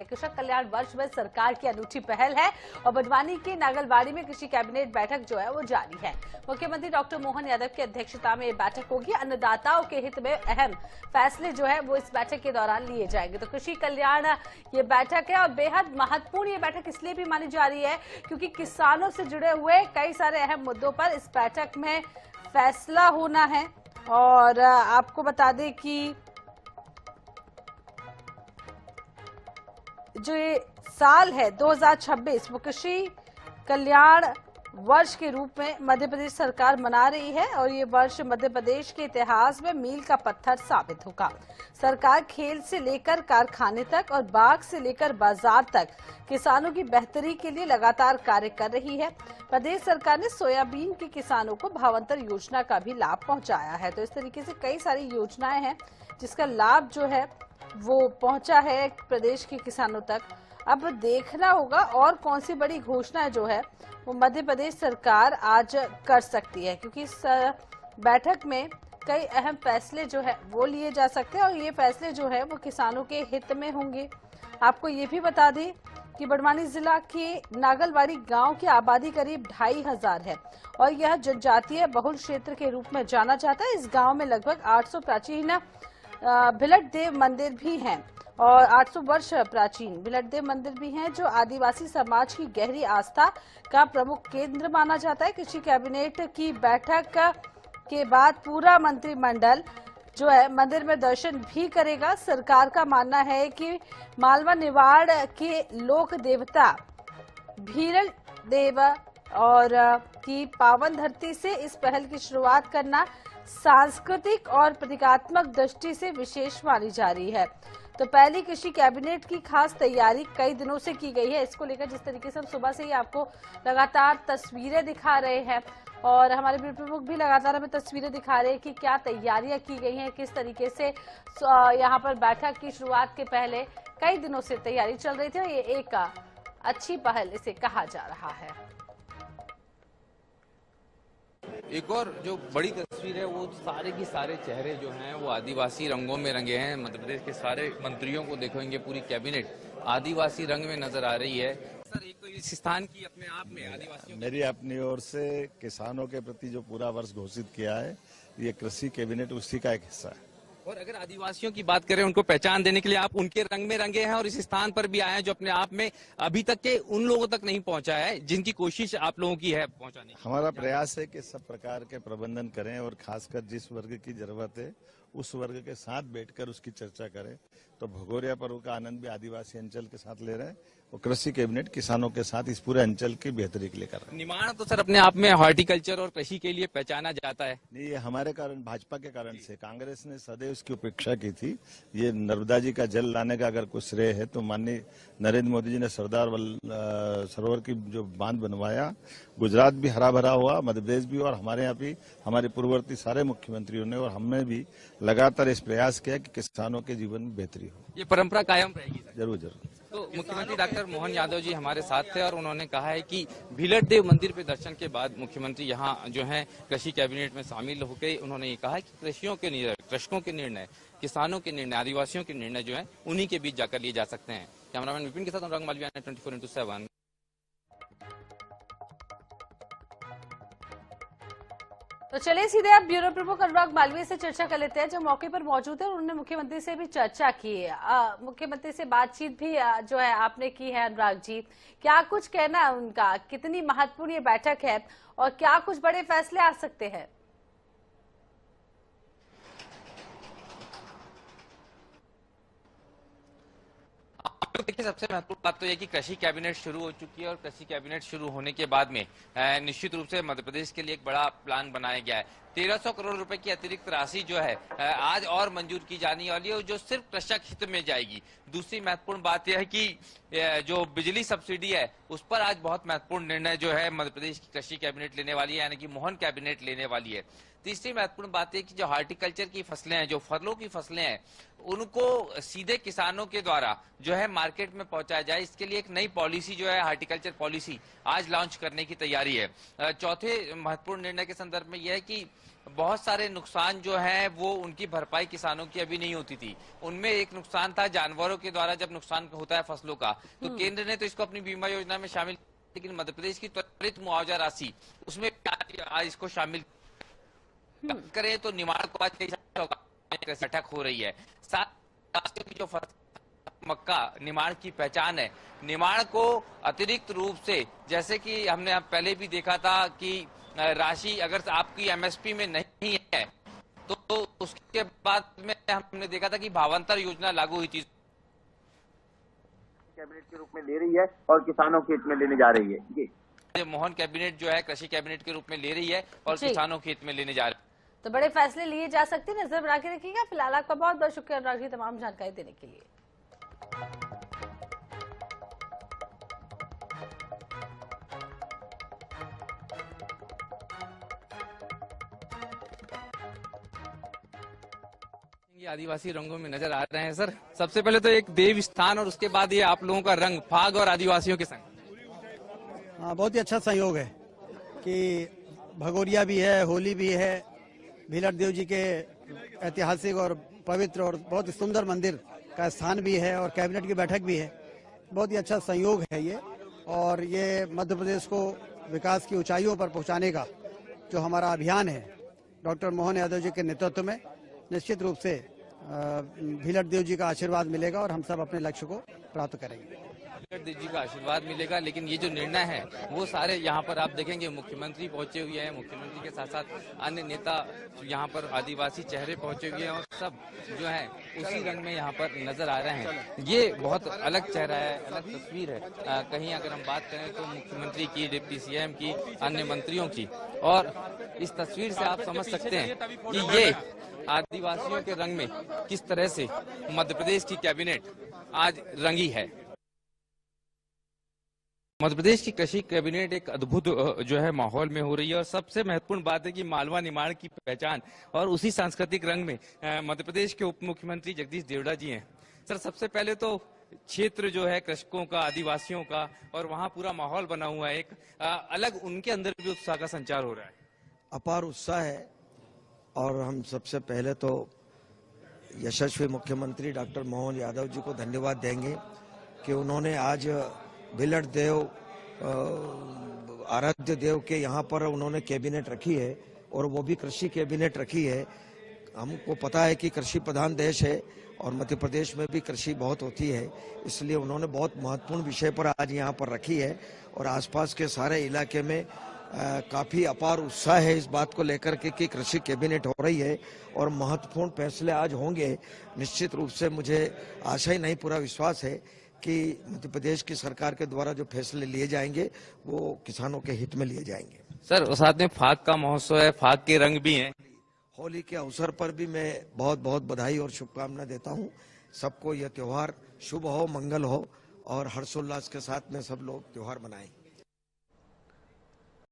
कृषक कल्याण वर्ष में सरकार की अनूठी पहल है और बड़वानी के नागलवाड़ी में कृषि कैबिनेट बैठक जो है वो जारी है। मुख्यमंत्री डॉक्टर मोहन यादव की अध्यक्षता में ये बैठक होगी। अन्नदाताओं के हित में अहम फैसले जो है वो इस बैठक के दौरान लिए जाएंगे। तो कृषि कल्याण ये बैठक है और बेहद महत्वपूर्ण ये बैठक इसलिए भी मानी जा रही है क्योंकि किसानों से जुड़े हुए कई सारे अहम मुद्दों पर इस बैठक में फैसला होना है। और आपको बता दें कि जो ये साल है 2026 वो कृषि कल्याण वर्ष के रूप में मध्य प्रदेश सरकार मना रही है और ये वर्ष मध्य प्रदेश के इतिहास में मील का पत्थर साबित होगा। सरकार खेल से लेकर कारखाने तक और बाग से लेकर बाजार तक किसानों की बेहतरी के लिए लगातार कार्य कर रही है। प्रदेश सरकार ने सोयाबीन के किसानों को भावांतर योजना का भी लाभ पहुंचाया है। तो इस तरीके से कई सारी योजनाएं हैं जिसका लाभ जो है वो पहुंचा है प्रदेश के किसानों तक। अब देखना होगा और कौन सी बड़ी घोषणा जो है वो मध्य प्रदेश सरकार आज कर सकती है, क्योंकि इस बैठक में कई अहम फैसले जो है वो लिए जा सकते हैं और ये फैसले जो है वो किसानों के हित में होंगे। आपको ये भी बता दें कि बड़वानी जिला के नागलवाड़ी गांव की आबादी करीब 2500 है और यह जनजातीय बहुल क्षेत्र के रूप में जाना जाता है। इस गांव में लगभग 800 प्राचीन भिलट देव मंदिर भी हैं और 800 वर्ष प्राचीन भिलट देव मंदिर भी हैं जो आदिवासी समाज की गहरी आस्था का प्रमुख केंद्र माना जाता है। कृषि कैबिनेट की बैठक के बाद पूरा मंत्रिमंडल जो है मंदिर में दर्शन भी करेगा। सरकार का मानना है कि मालवा निवाड़ के लोक देवता भीरल देव और की पावन धरती से इस पहल की शुरुआत करना सांस्कृतिक और प्रतीकात्मक दृष्टि से विशेष मानी जा रही है। तो पहली कृषि कैबिनेट की खास तैयारी कई दिनों से की गई है। इसको लेकर जिस तरीके से हम सुबह से ही आपको लगातार तस्वीरें दिखा रहे हैं और हमारे ब्यूरो प्रमुख भी लगातार हमें तस्वीरें दिखा रहे हैं कि क्या तैयारियां की गई हैं, किस तरीके से यहाँ पर बैठक की शुरुआत के पहले कई दिनों से तैयारी चल रही थी और ये एक अच्छी पहल इसे कहा जा रहा है। एक और जो बड़ी तस्वीर है वो सारे के सारे चेहरे जो हैं वो आदिवासी रंगों में रंगे हैं। मध्य प्रदेश के सारे मंत्रियों को देखेंगे, पूरी कैबिनेट आदिवासी रंग में नजर आ रही है। सर, एक तो इस स्थान की अपने आप में आदिवासियों मेरी अपनी ओर से किसानों के प्रति जो पूरा वर्ष घोषित किया है ये कृषि कैबिनेट उसी का एक हिस्सा है। और अगर आदिवासियों की बात करें, उनको पहचान देने के लिए आप उनके रंग में रंगे हैं और इस स्थान पर भी आए हैं जो अपने आप में अभी तक के उन लोगों तक नहीं पहुंचा है जिनकी कोशिश आप लोगों की है पहुंचाने की। हमारा प्रयास है कि सब प्रकार के प्रबंधन करें और खासकर जिस वर्ग की जरूरत है उस वर्ग के साथ बैठकर उसकी चर्चा करें। तो भगोरिया पर्व का आनंद भी आदिवासी अंचल के साथ ले रहे हैं और कृषि कैबिनेट किसानों के साथ इस पूरे अंचल की बेहतरी के लिए कर रहे हैं। निमाड़ तो सर अपने आप में हॉर्टिकल्चर और कृषि के लिए पहचाना जाता है। नहीं, ये हमारे कारण भाजपा के कारण से कांग्रेस ने सदैव इसकी उपेक्षा की थी। ये नर्मदा जी का जल लाने का अगर कुछ श्रेय है तो माननीय नरेंद्र मोदी जी ने सरदार सरोवर की जो बांध बनवाया, गुजरात भी हरा भरा हुआ, मध्य प्रदेश भी, और हमारे यहाँ भी हमारे पूर्ववर्ती सारे मुख्यमंत्रियों ने और हमने भी लगातार इस प्रयास किया कि किसानों के जीवन में बेहतरी हो। ये परंपरा कायम रहेगी सर? जरूर जरूर। तो मुख्यमंत्री डॉक्टर मोहन यादव जी हमारे साथ थे और उन्होंने कहा है कि भिलट देव मंदिर पे दर्शन के बाद मुख्यमंत्री यहाँ जो है कृषि कैबिनेट में शामिल होकर उन्होंने ये कहा कि कृषकों के निर्णय, किसानों के निर्णय, आदिवासियों के निर्णय जो है उन्हीं के बीच जाकर लिए जा सकते हैं। कैमरामैन विपिन के साथ अनुराग मालवीय, 24x7। तो चलिए सीधे अब ब्यूरो प्रमुख अनुराग मालवीय से चर्चा कर लेते हैं जो मौके पर मौजूद है। उन्होंने मुख्यमंत्री से भी चर्चा की है, मुख्यमंत्री से बातचीत भी जो है आपने की है। अनुराग जी, क्या कुछ कहना है उनका, कितनी महत्वपूर्ण ये बैठक है और क्या कुछ बड़े फैसले आ सकते हैं? देखिए, सबसे महत्वपूर्ण बात तो यह कि कृषि कैबिनेट शुरू हो चुकी है और कृषि कैबिनेट शुरू होने के बाद में निश्चित रूप से मध्य प्रदेश के लिए एक बड़ा प्लान बनाया गया है। 1300 करोड़ रुपए की अतिरिक्त राशि जो है आज और मंजूर की जाने वाली है जो सिर्फ कृषक हित में जाएगी। दूसरी महत्वपूर्ण बात यह है कि जो बिजली सब्सिडी है उस पर आज बहुत महत्वपूर्ण निर्णय जो है मध्य प्रदेश की कृषि कैबिनेट लेने वाली है, यानी कि मोहन कैबिनेट लेने वाली है। तीसरी महत्वपूर्ण बात है कि जो हॉर्टिकल्चर की फसलें हैं, जो फलों की फसलें हैं, उनको सीधे किसानों के द्वारा जो है मार्केट में पहुंचाया जाए। इसके लिए एक नई पॉलिसी जो है हॉर्टिकल्चर पॉलिसी आज लॉन्च करने की तैयारी है। चौथे महत्वपूर्ण निर्णय के संदर्भ में यह है कि बहुत सारे नुकसान जो है वो उनकी भरपाई किसानों की अभी नहीं होती थी। उनमें एक नुकसान था जानवरों के द्वारा जब नुकसान होता है फसलों का, तो केंद्र ने तो इसको अपनी बीमा योजना में शामिल, लेकिन मध्य प्रदेश की त्वरित मुआवजा राशि उसमें आज इसको शामिल करें तो निमाड़ को आज अटक हो रही है। साथ की जो मक्का निमाड़ की पहचान है, निमाड़ को अतिरिक्त रूप से, जैसे कि हमने पहले भी देखा था कि राशि अगर आपकी एमएसपी में नहीं है तो उसके बाद में हमने देखा था कि भावांतर योजना लागू हुई थी, कैबिनेट के रूप में ले रही है और किसानों के हित में लेने जा रही है। जी, मोहन कैबिनेट जो है कृषि कैबिनेट के रूप में ले रही है और किसानों के हित में लेने जा रही है। तो बड़े फैसले लिए जा सकते हैं, नजर बना के रखिएगा। फिलहाल आपका बहुत बहुत शुक्रिया अनुराग जी, तमाम जानकारी देने के लिए। ये आदिवासी रंगों में नजर आ रहे हैं सर। सबसे पहले तो एक देव स्थान और उसके बाद ये आप लोगों का रंग फाग और आदिवासियों के संग। हाँ, बहुत ही अच्छा संयोग है कि भगोरिया भी है, होली भी है, भीलट देव जी के ऐतिहासिक और पवित्र और बहुत ही सुंदर मंदिर का स्थान भी है और कैबिनेट की बैठक भी है। बहुत ही अच्छा संयोग है ये, और ये मध्य प्रदेश को विकास की ऊंचाइयों पर पहुंचाने का जो हमारा अभियान है डॉक्टर मोहन यादव जी के नेतृत्व में, निश्चित रूप से भीलट देव जी का आशीर्वाद मिलेगा और हम सब अपने लक्ष्य को प्राप्त करेंगे। भीलट देव जी का आशीर्वाद मिलेगा, लेकिन ये जो निर्णय है वो सारे यहाँ पर आप देखेंगे मुख्यमंत्री पहुंचे हुए हैं, मुख्यमंत्री के साथ साथ अन्य नेता यहाँ पर, आदिवासी चेहरे पहुंचे हुए हैं और सब जो है उसी रंग में यहाँ पर नजर आ रहे हैं। ये बहुत अलग चेहरा है, अलग तस्वीर है। कहीं अगर हम बात करें तो मुख्यमंत्री की, डिप्टी सीएम की, अन्य मंत्रियों की, और इस तस्वीर से आप समझ सकते हैं कि ये आदिवासियों के रंग में किस तरह से मध्य प्रदेश की कैबिनेट आज रंगी है। मध्य प्रदेश की कृषि कैबिनेट एक अद्भुत जो है माहौल में हो रही है, और सबसे महत्वपूर्ण बात है कि मालवा निमाड़ की पहचान और उसी सांस्कृतिक रंग में मध्य प्रदेश के उप मुख्यमंत्री जगदीश देवड़ा जी हैं। सर, सबसे पहले तो क्षेत्र जो है कृषकों का, आदिवासियों का, और वहाँ पूरा माहौल बना हुआ है, एक अलग उनके अंदर भी उत्साह का संचार हो रहा है। अपार उत्साह है, और हम सबसे पहले तो यशस्वी मुख्यमंत्री डॉक्टर मोहन यादव जी को धन्यवाद देंगे कि उन्होंने आज भीलट देव, आराध्य देव के यहाँ पर उन्होंने कैबिनेट रखी है, और वो भी कृषि कैबिनेट रखी है। हमको पता है कि कृषि प्रधान देश है और मध्य प्रदेश में भी कृषि बहुत होती है, इसलिए उन्होंने बहुत महत्वपूर्ण विषय पर आज यहाँ पर रखी है, और आसपास के सारे इलाके में काफी अपार उत्साह है इस बात को लेकर के कि कृषि कैबिनेट हो रही है और महत्वपूर्ण फैसले आज होंगे। निश्चित रूप से मुझे आशा ही नहीं, पूरा विश्वास है कि मध्य प्रदेश की सरकार के द्वारा जो फैसले लिए जाएंगे वो किसानों के हित में लिए जाएंगे। सर, साथ में फाग का महोत्सव है, फाग के रंग भी हैं। होली के अवसर पर भी मैं बहुत बहुत बधाई और शुभकामना देता हूँ सबको। यह त्योहार शुभ हो, मंगल हो, और हर्षोल्लास के साथ में सब लोग त्योहार मनाएं।